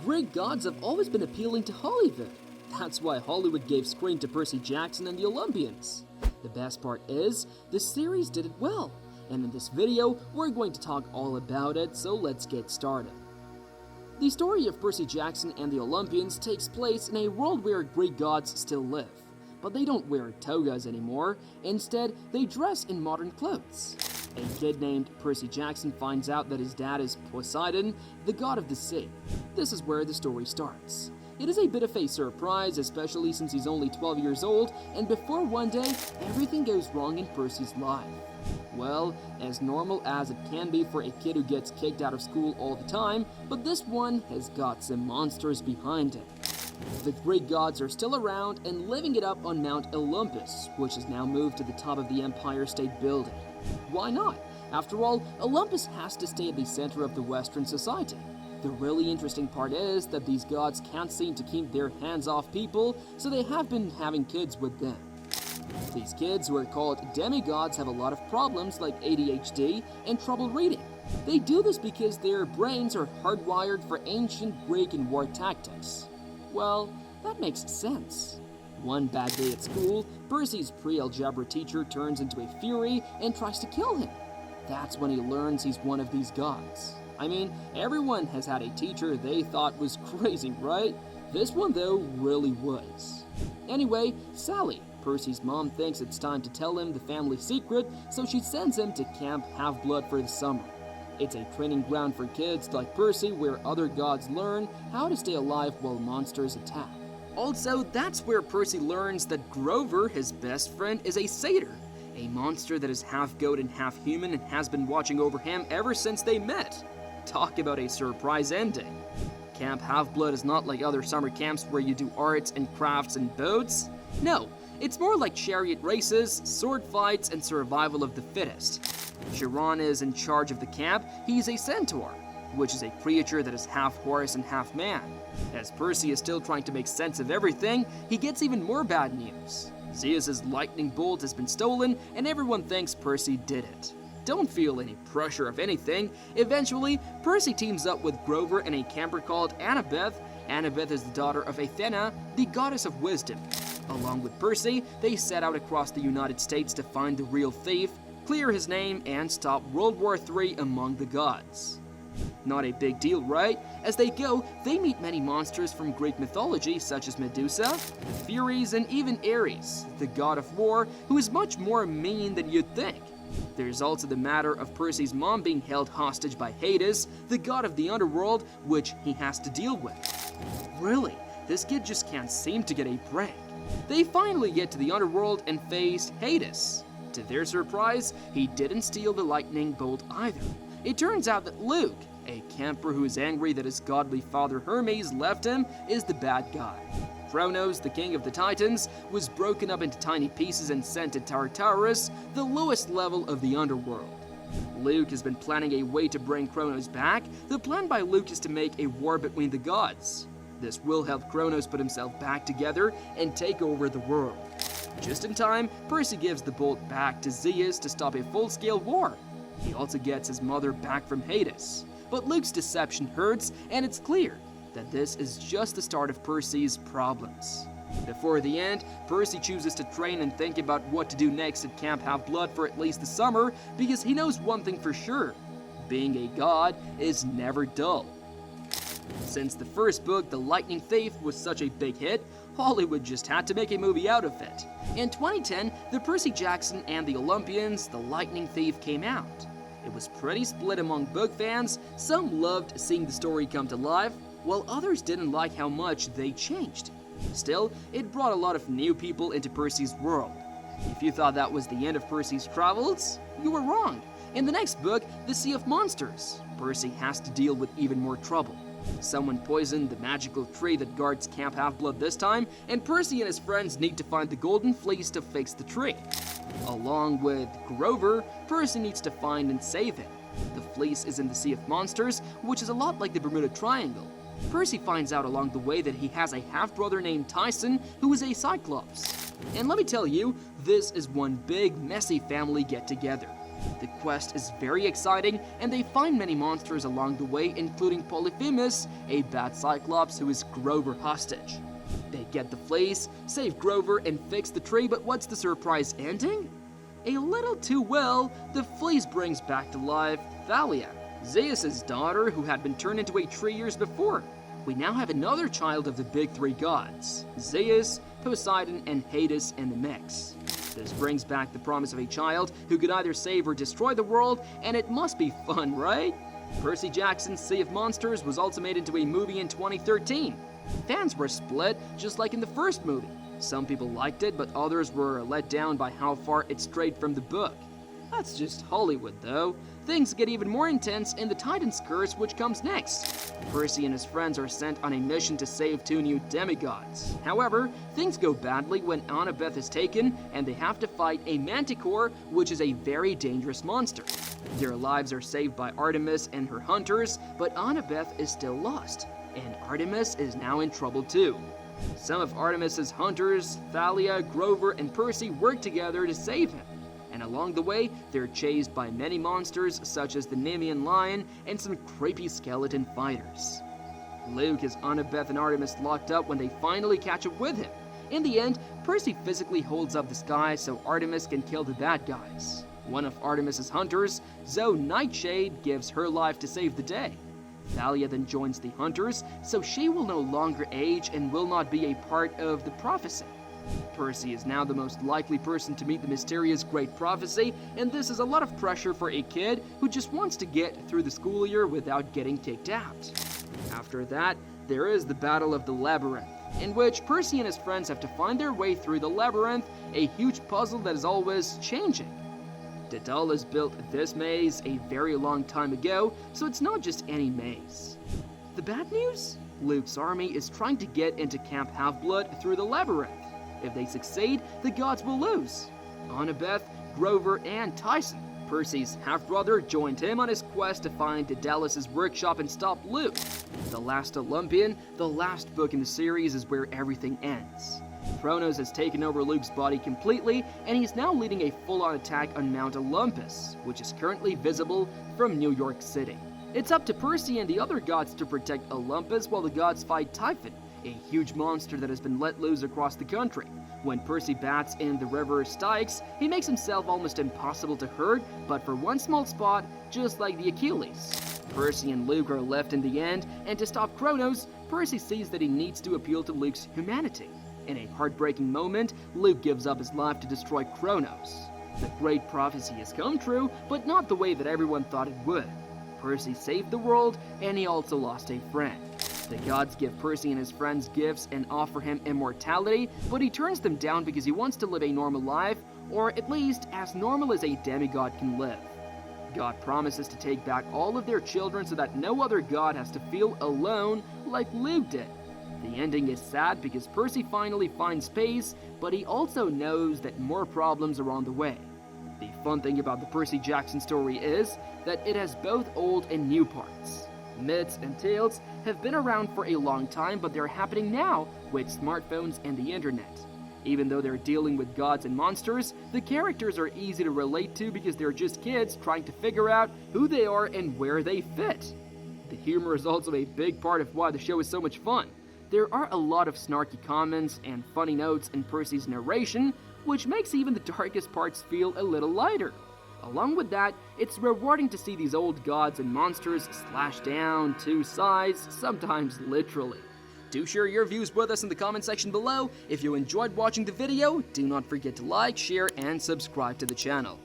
Greek gods have always been appealing to Hollywood. That's why Hollywood gave screen to Percy Jackson and the Olympians. The best part is, the series did it well, and in this video, we're going to talk all about it, so let's get started. The story of Percy Jackson and the Olympians takes place in a world where Greek gods still live, but they don't wear togas anymore. Instead, they dress in modern clothes. A kid named Percy Jackson finds out that his dad is Poseidon, the god of the sea. This is where the story starts. It is a bit of a surprise, especially since he's only 12 years old, and before one day, everything goes wrong in Percy's life. Well, as normal as it can be for a kid who gets kicked out of school all the time, but this one has got some monsters behind it. The Greek gods are still around and living it up on Mount Olympus, which has now moved to the top of the Empire State Building. Why not? After all, Olympus has to stay at the center of the Western society. The really interesting part is that these gods can't seem to keep their hands off people, so they have been having kids with them. These kids, who are called demigods, have a lot of problems like ADHD and trouble reading. They do this because their brains are hardwired for ancient Greek and war tactics. Well, that makes sense. One bad day at school, Percy's pre-algebra teacher turns into a fury and tries to kill him. That's when he learns he's one of these gods. I mean, everyone has had a teacher they thought was crazy, right? This one, though, really was. Anyway, Sally, Percy's mom, thinks it's time to tell him the family secret, so she sends him to Camp Half-Blood for the summer. It's a training ground for kids like Percy where other gods learn how to stay alive while monsters attack. Also, that's where Percy learns that Grover, his best friend, is a satyr, a monster that is half goat and half human and has been watching over him ever since they met. Talk about a surprise ending. Camp Half-Blood is not like other summer camps where you do arts and crafts and boats. No, it's more like chariot races, sword fights, and survival of the fittest. Chiron is in charge of the camp. He's a centaur, which is a creature that is half horse and half man. As Percy is still trying to make sense of everything, he gets even more bad news. Zeus's lightning bolt has been stolen, and everyone thinks Percy did it. Don't feel any pressure of anything. Eventually, Percy teams up with Grover and a camper called Annabeth. Annabeth is the daughter of Athena, the goddess of wisdom. Along with Percy, they set out across the United States to find the real thief, clear his name, and stop World War III among the gods. Not a big deal, right? As they go, they meet many monsters from Greek mythology, such as Medusa, the Furies, and even Ares, the god of war, who is much more mean than you'd think. There's also the matter of Percy's mom being held hostage by Hades, the god of the underworld, which he has to deal with. Really, this kid just can't seem to get a break. They finally get to the underworld and face Hades. To their surprise, he didn't steal the lightning bolt either. It turns out that Luke, a camper who is angry that his godly father Hermes left him, is the bad guy. Kronos, the king of the Titans, was broken up into tiny pieces and sent to Tartarus, the lowest level of the underworld. Luke has been planning a way to bring Kronos back. The plan by Luke is to make a war between the gods. This will help Kronos put himself back together and take over the world. Just in time, Percy gives the bolt back to Zeus to stop a full-scale war. He also gets his mother back from Hades. But Luke's deception hurts, and it's clear that this is just the start of Percy's problems. Before the end, Percy chooses to train and think about what to do next at Camp Half-Blood for at least the summer, because he knows one thing for sure: being a god is never dull. Since the first book, The Lightning Thief, was such a big hit, Hollywood just had to make a movie out of it. In 2010, the Percy Jackson and the Olympians, The Lightning Thief, came out. It was pretty split among book fans. Some loved seeing the story come to life, while others didn't like how much they changed. Still, it brought a lot of new people into Percy's world. If you thought that was the end of Percy's travels, you were wrong. In the next book, The Sea of Monsters, Percy has to deal with even more trouble. Someone poisoned the magical tree that guards Camp Half-Blood this time, and Percy and his friends need to find the Golden Fleece to fix the tree. Along with Grover, Percy needs to find and save him. The fleece is in the Sea of Monsters, which is a lot like the Bermuda Triangle. Percy finds out along the way that he has a half-brother named Tyson, who is a Cyclops. And let me tell you, this is one big, messy family get-together. The quest is very exciting, and they find many monsters along the way, including Polyphemus, a bad cyclops who is Grover hostage. They get the fleece, save Grover, and fix the tree, but what's the surprise ending? A little too well, the fleece brings back to life Thalia, Zeus's daughter who had been turned into a tree years before. We now have another child of the big three gods, Zeus, Poseidon, and Hades in the mix. This brings back the promise of a child who could either save or destroy the world, and it must be fun, right? Percy Jackson's Sea of Monsters was also made into a movie in 2013. Fans were split, just like in the first movie. Some people liked it, but others were let down by how far it strayed from the book. That's just Hollywood, though. Things get even more intense in The Titan's Curse, which comes next. Percy and his friends are sent on a mission to save two new demigods. However, things go badly when Annabeth is taken, and they have to fight a manticore, which is a very dangerous monster. Their lives are saved by Artemis and her hunters, but Annabeth is still lost, and Artemis is now in trouble too. Some of Artemis's hunters, Thalia, Grover, and Percy, work together to save him. And along the way, they're chased by many monsters such as the Nemean lion and some creepy skeleton fighters. Luke has Annabeth and Artemis locked up when they finally catch up with him. In the end, Percy physically holds up the sky so Artemis can kill the bad guys. One of Artemis's hunters, Zoe Nightshade, gives her life to save the day. Thalia then joins the hunters, so she will no longer age and will not be a part of the prophecy. Percy is now the most likely person to meet the mysterious Great Prophecy, and this is a lot of pressure for a kid who just wants to get through the school year without getting kicked out. After that, there is the Battle of the Labyrinth, in which Percy and his friends have to find their way through the labyrinth, a huge puzzle that is always changing. Daedalus built this maze a very long time ago, so it's not just any maze. The bad news? Luke's army is trying to get into Camp Half-Blood through the labyrinth. If they succeed, the gods will lose. Annabeth, Grover, and Tyson, Percy's half-brother, joined him on his quest to find Daedalus's workshop and stop Luke. The Last Olympian, the last book in the series, is where everything ends. Kronos has taken over Luke's body completely, and he's now leading a full-on attack on Mount Olympus, which is currently visible from New York City. It's up to Percy and the other gods to protect Olympus while the gods fight Typhon, a huge monster that has been let loose across the country. When Percy bats in the river Styx, he makes himself almost impossible to hurt, but for one small spot, just like the Achilles. Percy and Luke are left in the end, and to stop Kronos, Percy sees that he needs to appeal to Luke's humanity. In a heartbreaking moment, Luke gives up his life to destroy Kronos. The great prophecy has come true, but not the way that everyone thought it would. Percy saved the world, and he also lost a friend. The gods give Percy and his friends gifts and offer him immortality, but he turns them down because he wants to live a normal life, or at least as normal as a demigod can live. God promises to take back all of their children so that no other god has to feel alone like Luke did. The ending is sad because Percy finally finds peace, but he also knows that more problems are on the way. The fun thing about the Percy Jackson story is that it has both old and new parts. Myths and tales have been around for a long time, but they're happening now with smartphones and the internet. Even though they're dealing with gods and monsters, the characters are easy to relate to because they're just kids trying to figure out who they are and where they fit. The humor is also a big part of why the show is so much fun. There are a lot of snarky comments and funny notes in Percy's narration, which makes even the darkest parts feel a little lighter. Along with that, it's rewarding to see these old gods and monsters slashed down to size, sometimes literally. Do share your views with us in the comment section below. If you enjoyed watching the video, do not forget to like, share, and subscribe to the channel.